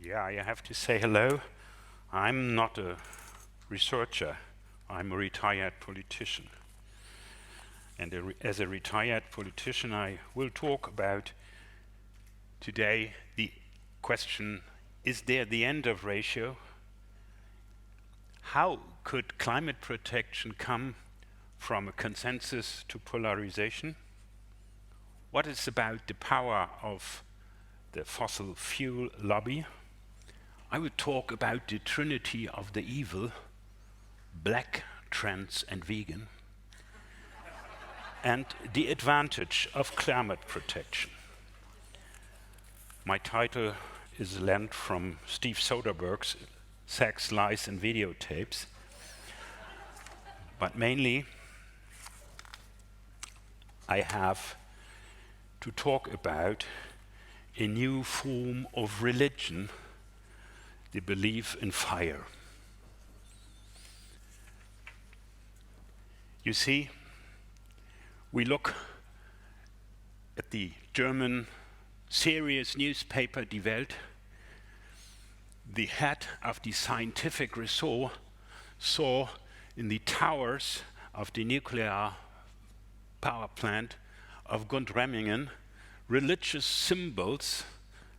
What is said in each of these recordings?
Yeah, I have to say hello. I'm not a researcher. I'm a retired politician. And as a retired politician, I will talk about today the question, is there the end of ratio? How could climate protection come from a consensus to polarization? What is about the power of the fossil fuel lobby? I will talk about the trinity of the evil, black, trans, and vegan, and the advantage of climate protection. My title is lent from Steve Soderbergh's Sex, Lies, and Videotapes, but mainly I have to talk about a new form of religion, the belief in fire. You see, we look at the German serious newspaper Die Welt. The head of the scientific resort saw in the towers of the nuclear power plant of Gundremmingen religious symbols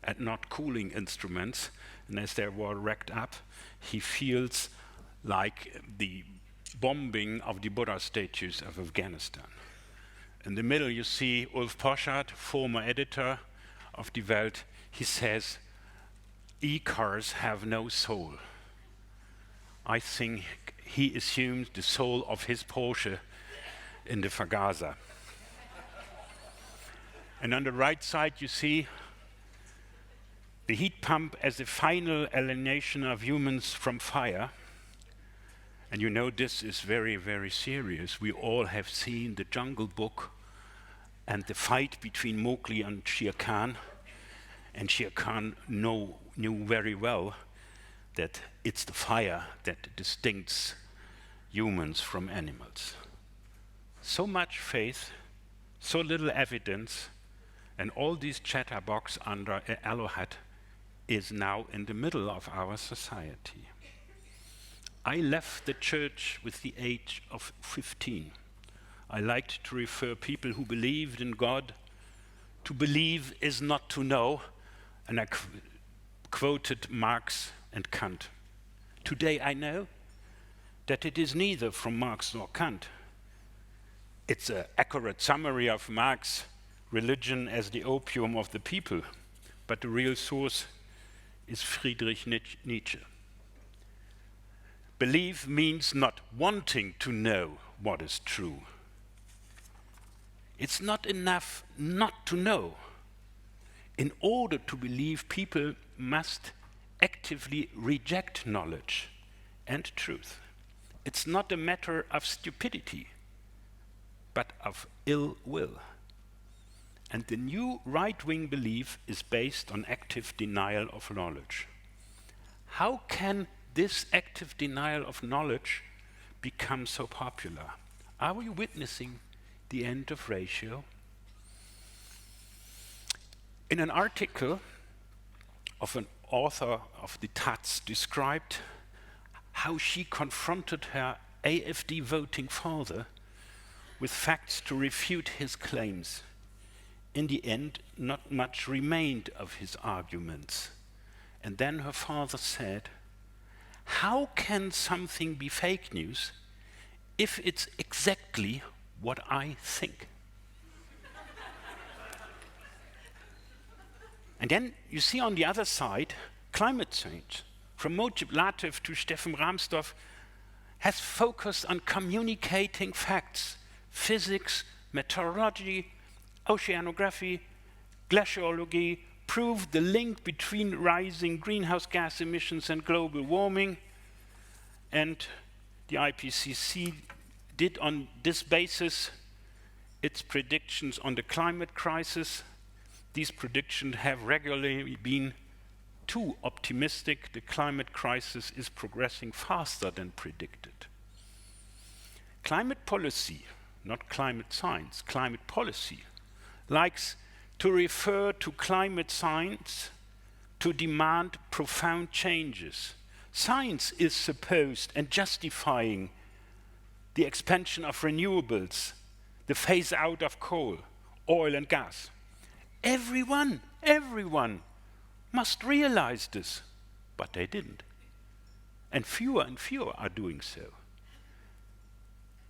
and not cooling instruments. And as they were racked up, he feels like the bombing of the Buddha statues of Afghanistan. In the middle, you see Ulf Poschardt, former editor of Die Welt. He says, e-cars have no soul. I think he assumed the soul of his Porsche in the Vergaser. And on the right side, you see the heat pump as the final alienation of humans from fire. And you know this is very, very serious. We all have seen the Jungle Book and the fight between Mowgli and Shere Khan. And Shere Khan knew very well that it's the fire that distincts humans from animals. So much faith, so little evidence, and all these chatterbox under Alohad is now in the middle of our society. I left the church with the age of 15. I liked to refer people who believed in God. To believe is not to know, and I quoted Marx and Kant. Today I know that it is neither from Marx nor Kant. It's an accurate summary of Marx, religion as the opium of the people, but the real source is Friedrich Nietzsche. Belief means not wanting to know what is true. It's not enough not to know. In order to believe, people must actively reject knowledge and truth. It's not a matter of stupidity, but of ill will. And the new right-wing belief is based on active denial of knowledge. How can this active denial of knowledge become so popular? Are we witnessing the end of ratio? In an article of an author of the Taz described how she confronted her AfD voting father with facts to refute his claims. In the end, not much remained of his arguments. And then her father said, how can something be fake news if it's exactly what I think? And then you see on the other side, climate change, from Mojib Latif to Steffen Rahmstorf, has focused on communicating facts, physics, meteorology, oceanography, glaciology, proved the link between rising greenhouse gas emissions and global warming. And the IPCC did on this basis its predictions on the climate crisis. These predictions have regularly been too optimistic. The climate crisis is progressing faster than predicted. Climate policy, not climate science, climate policy, likes to refer to climate science to demand profound changes. Science is supposed and justifying the expansion of renewables, the phase out of coal, oil and gas. Everyone must realize this, but they didn't. And fewer are doing so.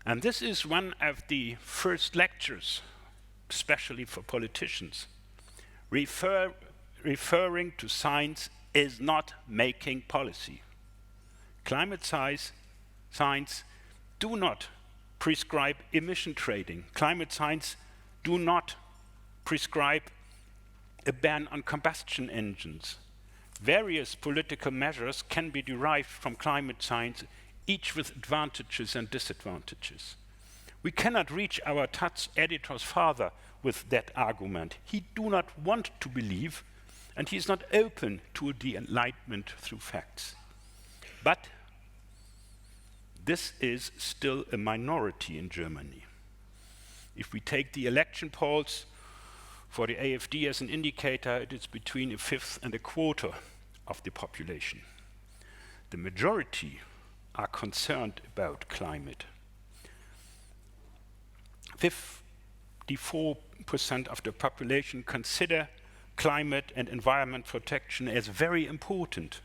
And this is one of the first lectures, especially for politicians. Referring to science is not making policy. Climate science do not prescribe emission trading. Climate science do not prescribe a ban on combustion engines. Various political measures can be derived from climate science, each with advantages and disadvantages. We cannot reach our Taz editor's father with that argument. He do not want to believe, and he is not open to the enlightenment through facts. But this is still a minority in Germany. If we take the election polls for the AfD as an indicator, it is between a fifth and a quarter of the population. The majority are concerned about climate. 54% of the population consider climate and environment protection as very important.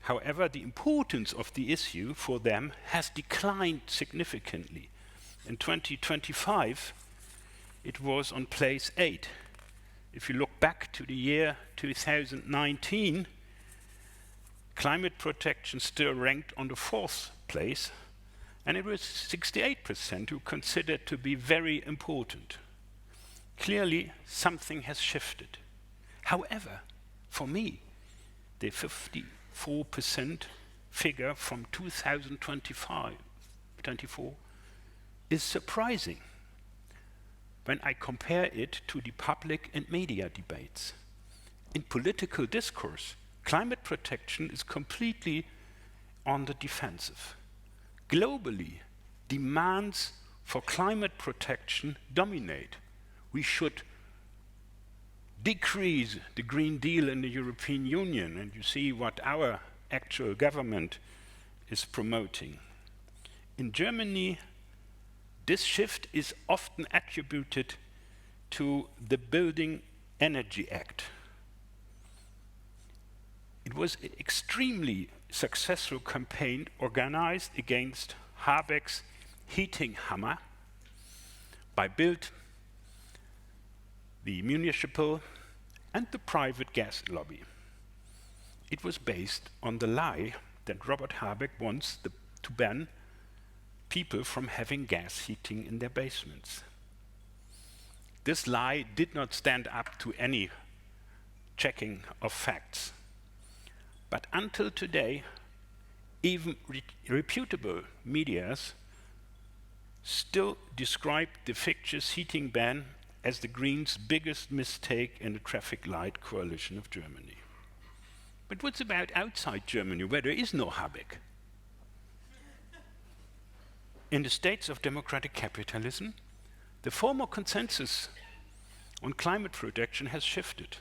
However, the importance of the issue for them has declined significantly. In 2025, it was on place 8. If you look back to the year 2019, climate protection still ranked on the 4th place, and it was 68% who considered it to be very important. Clearly, something has shifted. However, for me, the 54% figure from 2024 is surprising when I compare it to the public and media debates. In political discourse, climate protection is completely on the defensive. Globally, demands for climate protection dominate. We should decrease the Green Deal in the European Union, and you see what our actual government is promoting. In Germany, this shift is often attributed to the Building Energy Act. It was an extremely successful campaign organized against Habeck's heating hammer by Bild, the municipal and the private gas lobby. It was based on the lie that Robert Habeck wants to ban people from having gas heating in their basements. This lie did not stand up to any checking of facts. But until today, even reputable medias still describe the fictitious heating ban as the Greens' biggest mistake in the traffic light coalition of Germany. But what's about outside Germany, where there is no Habeck? In the states of democratic capitalism, the former consensus on climate protection has shifted.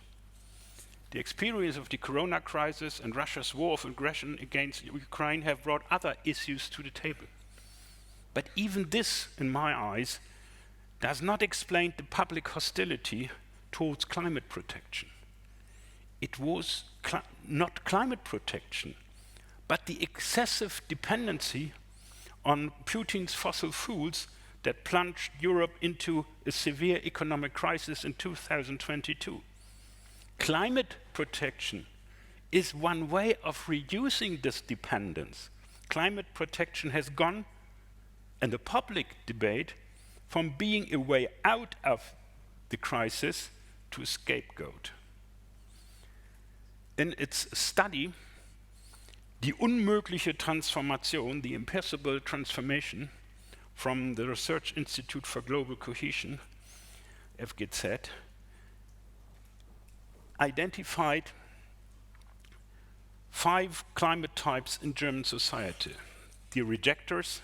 The experience of the corona crisis and Russia's war of aggression against Ukraine have brought other issues to the table. But even this, in my eyes, does not explain the public hostility towards climate protection. It was not climate protection, but the excessive dependency on Putin's fossil fuels that plunged Europe into a severe economic crisis in 2022. Climate protection is one way of reducing this dependence. Climate protection has gone, in the public debate, from being a way out of the crisis to a scapegoat. In its study, Die unmögliche Transformation, the impossible transformation, from the Research Institute for Global Cohesion, FGZ, identified 5 climate types in German society. The rejectors,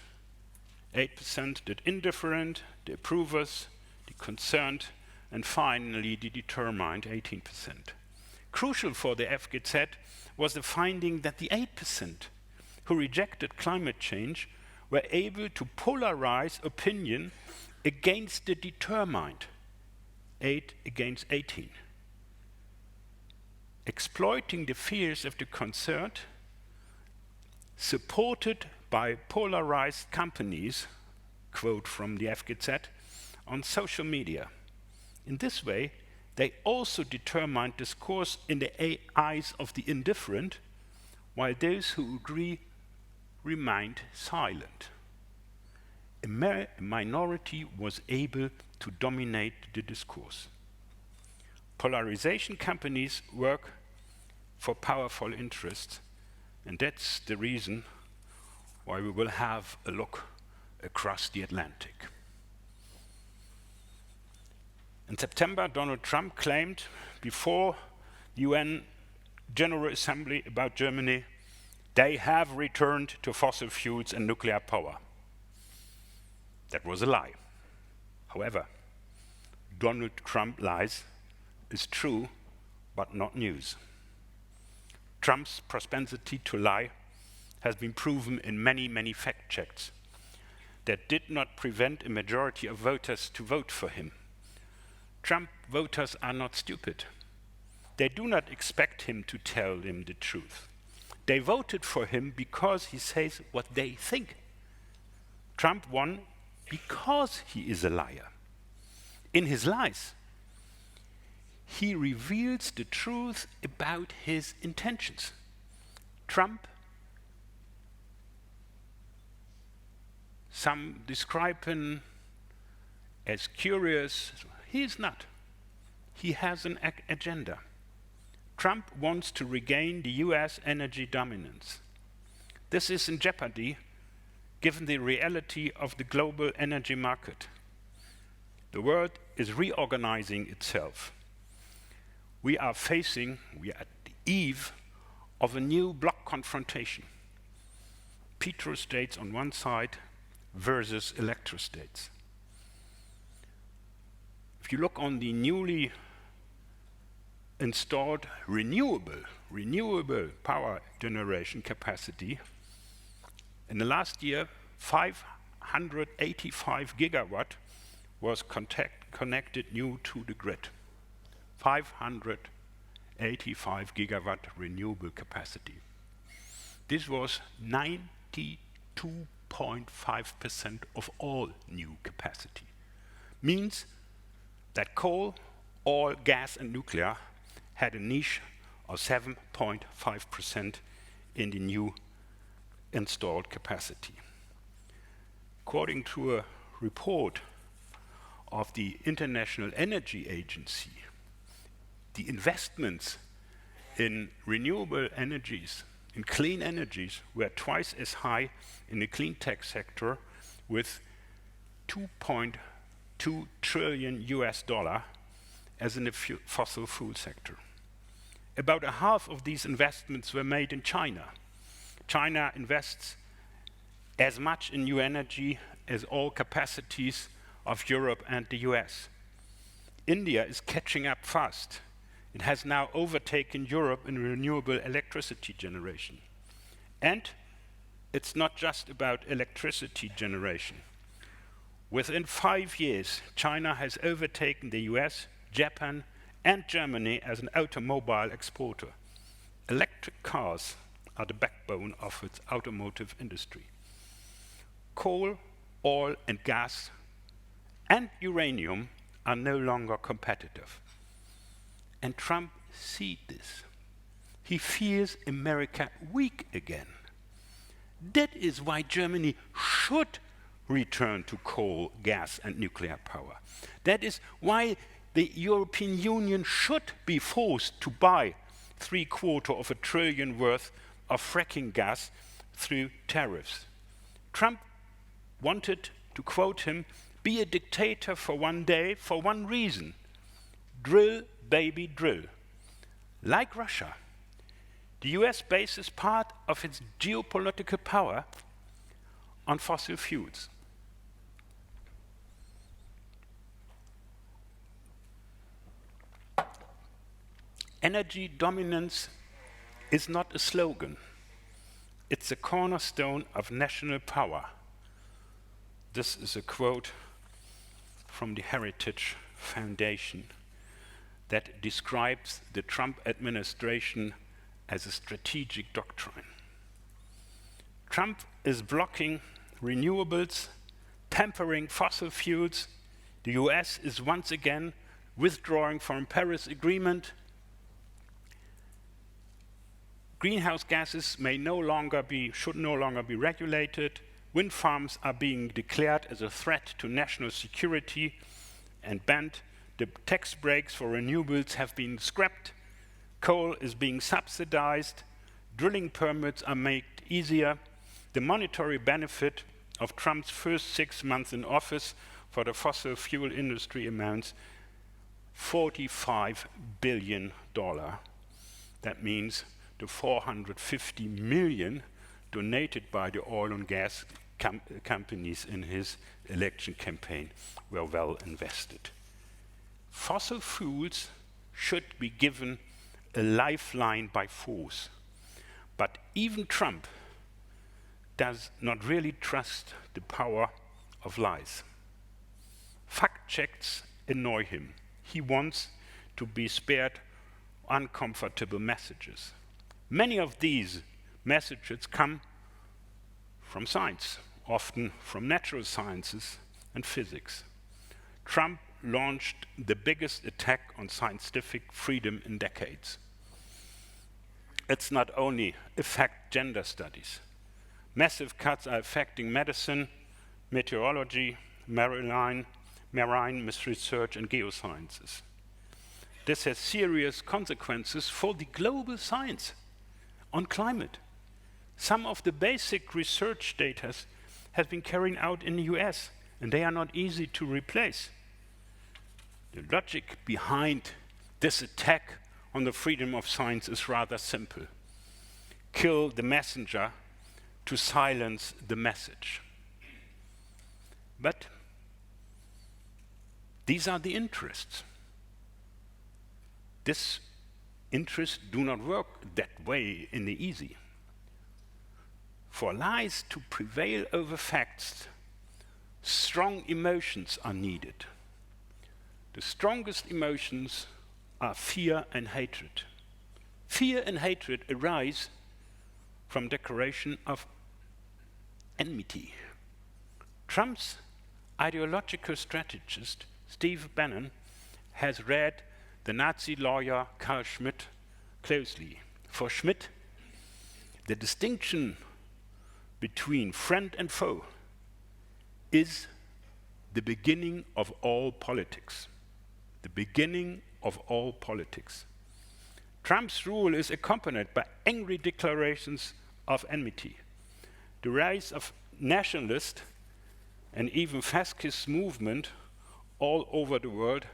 8%, the indifferent, the approvers, the concerned, and finally the determined, 18%. Crucial for the FGZ was the finding that the 8% who rejected climate change were able to polarize opinion against the determined, 8 against 18. Exploiting the fears of the concerned, supported by polarized companies, quote from the FGZ, on social media. In this way, they also determined discourse in the eyes of the indifferent, while those who agree remained silent. A minority was able to dominate the discourse. Polarization companies work for powerful interests, and that's the reason why we will have a look across the Atlantic. In September, Donald Trump claimed before the UN General Assembly about Germany, they have returned to fossil fuels and nuclear power. That was a lie. However, Donald Trump lies is true, but not news. Trump's propensity to lie has been proven in many, many fact checks that did not prevent a majority of voters to vote for him. Trump voters are not stupid. They do not expect him to tell them the truth. They voted for him because he says what they think. Trump won because he is a liar. In his lies, he reveals the truth about his intentions. Trump, some describe him as curious. He is not. He has an agenda. Trump wants to regain the US energy dominance. This is in jeopardy given the reality of the global energy market. The world is reorganizing itself. We are at the eve of a new bloc confrontation. Petrostates on one side versus electrostates. If you look on the newly installed renewable power generation capacity, in the last year, 585 gigawatt was connected new to the grid. 585 gigawatt renewable capacity. This was 92.5% of all new capacity. Means that coal, oil, gas and nuclear had a niche of 7.5% in the new installed capacity. According to a report of the International Energy Agency, the investments in renewable energies, in clean energies, were twice as high in the clean tech sector with 2.2 trillion US dollar as in the fossil fuel sector. About a half of these investments were made in China. China invests as much in new energy as all capacities of Europe and the US. India is catching up fast. It has now overtaken Europe in renewable electricity generation. And it's not just about electricity generation. Within 5 years, China has overtaken the US, Japan, and Germany as an automobile exporter. Electric cars are the backbone of its automotive industry. Coal, oil, and gas, and uranium are no longer competitive. And Trump sees this. He fears America weak again. That is why Germany should return to coal, gas, and nuclear power. That is why the European Union should be forced to buy $750 billion worth of fracking gas through tariffs. Trump wanted, to quote him, be a dictator for one day for one reason: drill, baby, drill. Like Russia, the US bases part of its geopolitical power on fossil fuels. Energy dominance is not a slogan. It's a cornerstone of national power. This is a quote from the Heritage Foundation that describes the Trump administration as a strategic doctrine. Trump is blocking renewables, tempering fossil fuels. The US is once again withdrawing from Paris Agreement. Greenhouse gases should no longer be regulated. Wind farms are being declared as a threat to national security and banned. The tax breaks for renewables have been scrapped. Coal is being subsidized. Drilling permits are made easier. The monetary benefit of Trump's first 6 months in office for the fossil fuel industry amounts $45 billion. That means the 450 million donated by the oil and gas companies in his election campaign were well invested. Fossil fuels should be given a lifeline by force. But even Trump does not really trust the power of lies. Fact checks annoy him. He wants to be spared uncomfortable messages. Many of these messages come from science, often from natural sciences and physics. Trump launched the biggest attack on scientific freedom in decades. It's not only affect gender studies. Massive cuts are affecting medicine, meteorology, marine research, and geosciences. This has serious consequences for the global science on climate. Some of the basic research data has been carried out in the US, and they are not easy to replace. The logic behind this attack on the freedom of science is rather simple. Kill the messenger to silence the message. But these are the interests. This interests do not work that way in the easy. For lies to prevail over facts, strong emotions are needed. The strongest emotions are fear and hatred. Fear and hatred arise from declaration of enmity. Trump's ideological strategist, Steve Bannon, has read the Nazi lawyer Carl Schmitt closely. For Schmitt, the distinction between friend and foe is the beginning of all politics. The beginning of all politics. Trump's rule is accompanied by angry declarations of enmity. The rise of nationalist and even fascist movement all over the world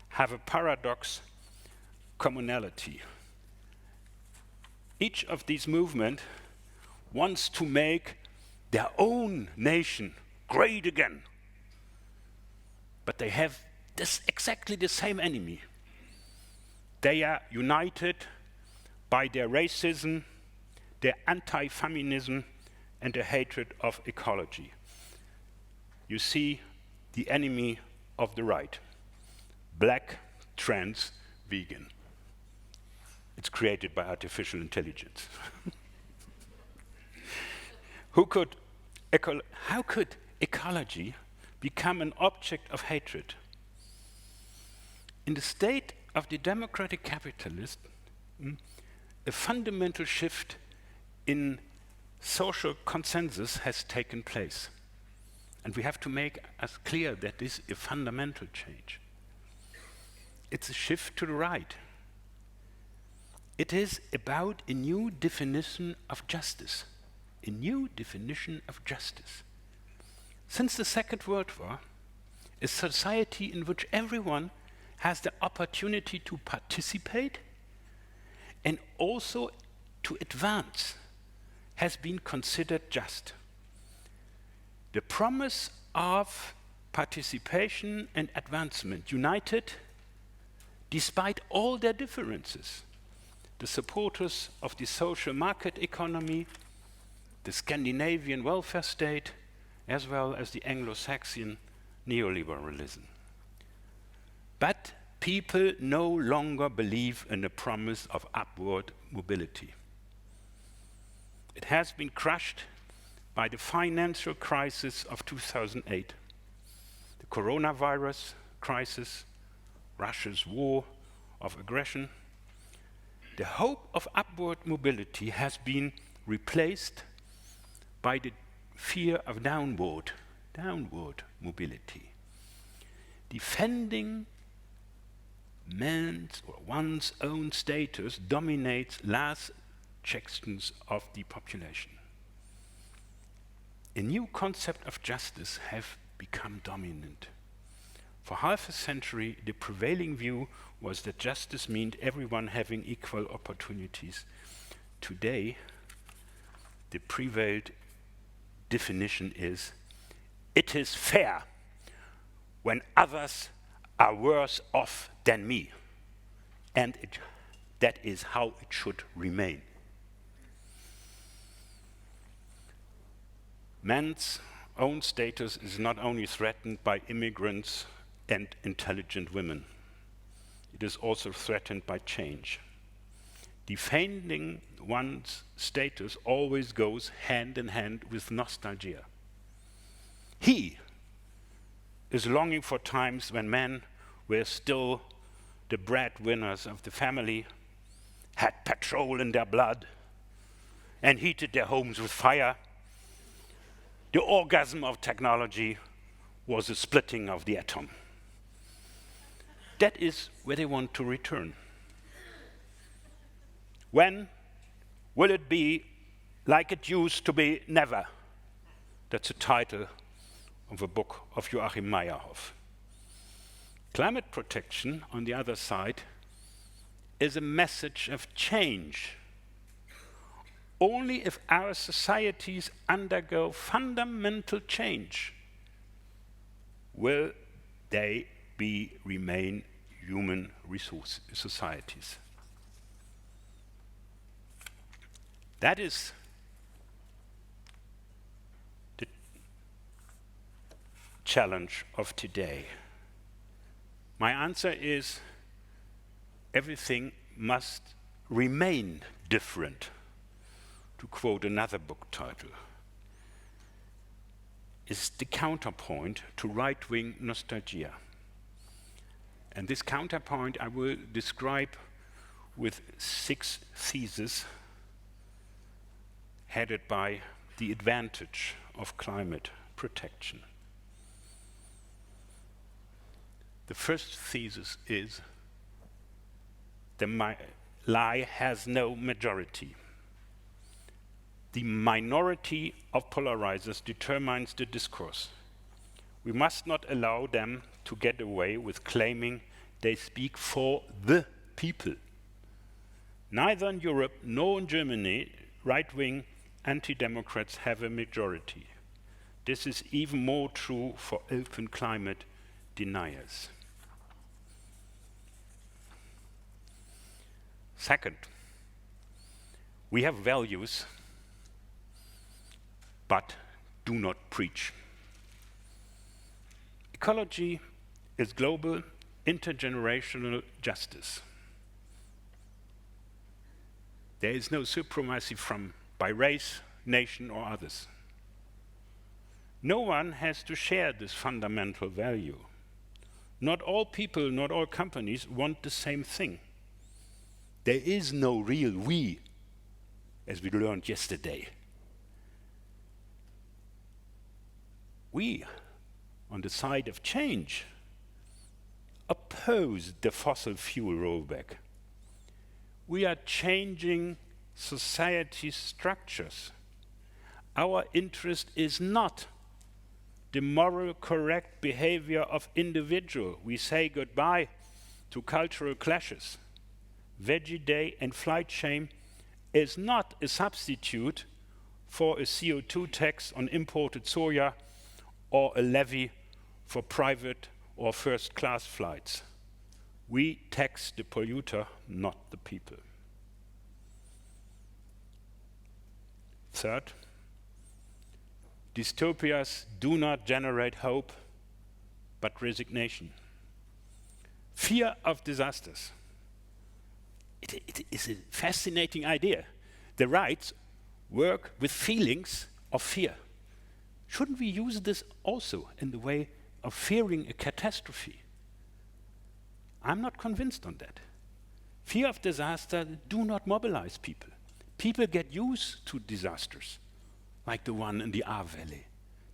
have a paradox commonality. Each of these movements wants to make their own nation great again. But they have exactly the same enemy. They are united by their racism, their anti-feminism, and their hatred of ecology. You see the enemy of the right. Black, trans, vegan. It's created by artificial intelligence. How could ecology become an object of hatred? In the state of the democratic capitalist, a fundamental shift in social consensus has taken place. And we have to make us clear that this is a fundamental change. It's a shift to the right. It is about a new definition of justice. A new definition of justice. Since the Second World War, a society in which everyone has the opportunity to participate and also to advance has been considered just. The promise of participation and advancement, united despite all their differences, the supporters of the social market economy, the Scandinavian welfare state, as well as the Anglo-Saxon neoliberalism. But people no longer believe in the promise of upward mobility. It has been crushed by the financial crisis of 2008, the coronavirus crisis, Russia's war of aggression. The hope of upward mobility has been replaced by the fear of downward mobility. Defending man's or one's own status dominates large sections of the population. A new concept of justice has become dominant. For half a century, the prevailing view was that justice meant everyone having equal opportunities. Today, the prevailed definition is, it is fair when others are worse off than me, and that is how it should remain. Man's own status is not only threatened by immigrants and intelligent women, it is also threatened by change. Defending one's status always goes hand in hand with nostalgia. He is longing for times when men were still the breadwinners of the family, had petrol in their blood, and heated their homes with fire. The orgasm of technology was the splitting of the atom. That is where they want to return. When will it be like it used to be? Never. That's the title of a book of Joachim Meyerhoff. Climate protection, on the other side, is a message of change. Only if our societies undergo fundamental change will they remain human resource societies. That is the challenge of today. My answer is everything must remain different, to quote another book title. Is the counterpoint to right-wing nostalgia. And this counterpoint I will describe with 6 theses headed by the advantage of climate protection. The first thesis is the lie has no majority. The minority of polarizers determines the discourse. We must not allow them to get away with claiming they speak for the people. Neither in Europe nor in Germany, right-wing anti-democrats have a majority. This is even more true for open climate deniers. Second, we have values, but do not preach. Ecology is global, intergenerational justice. There is no supremacy by race, nation, or others. No one has to share this fundamental value. Not all people, not all companies want the same thing. There is no real we, as we learned yesterday. We, on the side of change, oppose the fossil fuel rollback. We are changing society's structures. Our interest is not the moral correct behavior of individual. We say goodbye to cultural clashes. Veggie Day and flight shame is not a substitute for a CO2 tax on imported soya or a levy for private or first-class flights. We tax the polluter, not the people. Third, dystopias do not generate hope, but resignation. Fear of disasters. It is a fascinating idea. The right work with feelings of fear. Shouldn't we use this also in the way of fearing a catastrophe? I'm not convinced on that. Fear of disaster do not mobilize people. People get used to disasters, like the one in the Ahr Valley.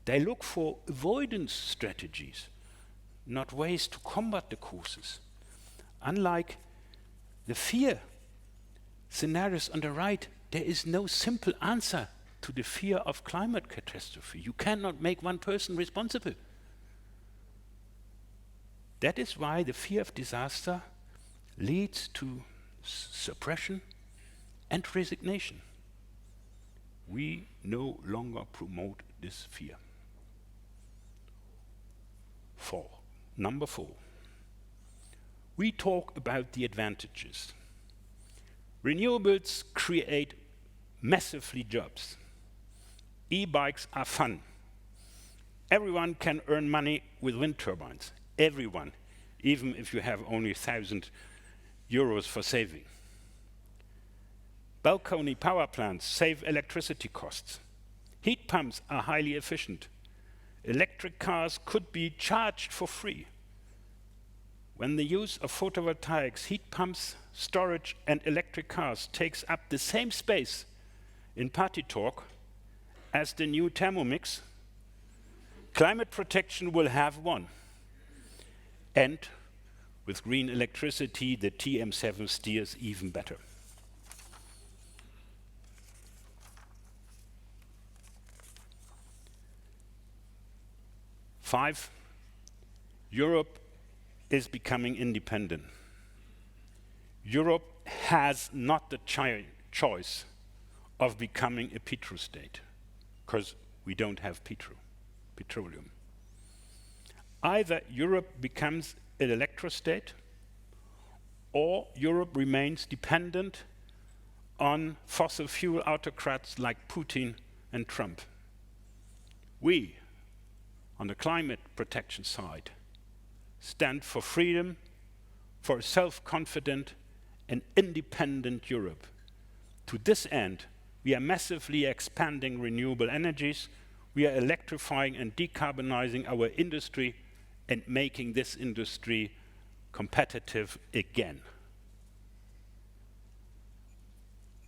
They look for avoidance strategies, not ways to combat the causes. Unlike the fear scenarios on the right, there is no simple answer to the fear of climate catastrophe. You cannot make one person responsible. That is why the fear of disaster leads to suppression and resignation. We no longer promote this fear. Number 4. We talk about the advantages. Renewables create massively jobs. E-bikes are fun. Everyone can earn money with wind turbines. Everyone, even if you have only 1,000 euros for saving. Balcony power plants save electricity costs. Heat pumps are highly efficient. Electric cars could be charged for free. When the use of photovoltaics, heat pumps, storage, and electric cars takes up the same space in party talk as the new Thermomix, climate protection will have won. And with green electricity, the TM7 steers even better. Five, Europe is becoming independent. Europe has not the choice of becoming a petrostate, because we don't have petroleum. Either Europe becomes an electrostate, or Europe remains dependent on fossil fuel autocrats like Putin and Trump. We, on the climate protection side, stand for freedom, for a self-confident and independent Europe. To this end, we are massively expanding renewable energies, we are electrifying and decarbonizing our industry and making this industry competitive again.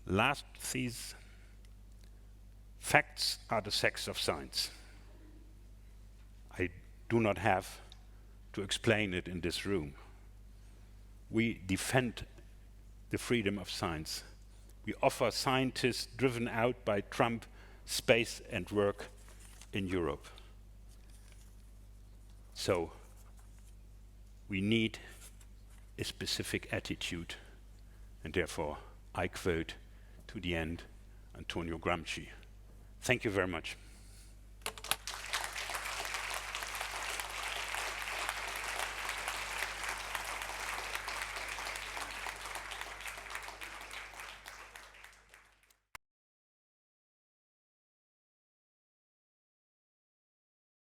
Last thesis, facts are the sex of science. I do not have to explain it in this room. We defend the freedom of science. We offer scientists driven out by Trump space and work in Europe. So we need a specific attitude, and therefore I quote to the end Antonio Gramsci. Thank you very much.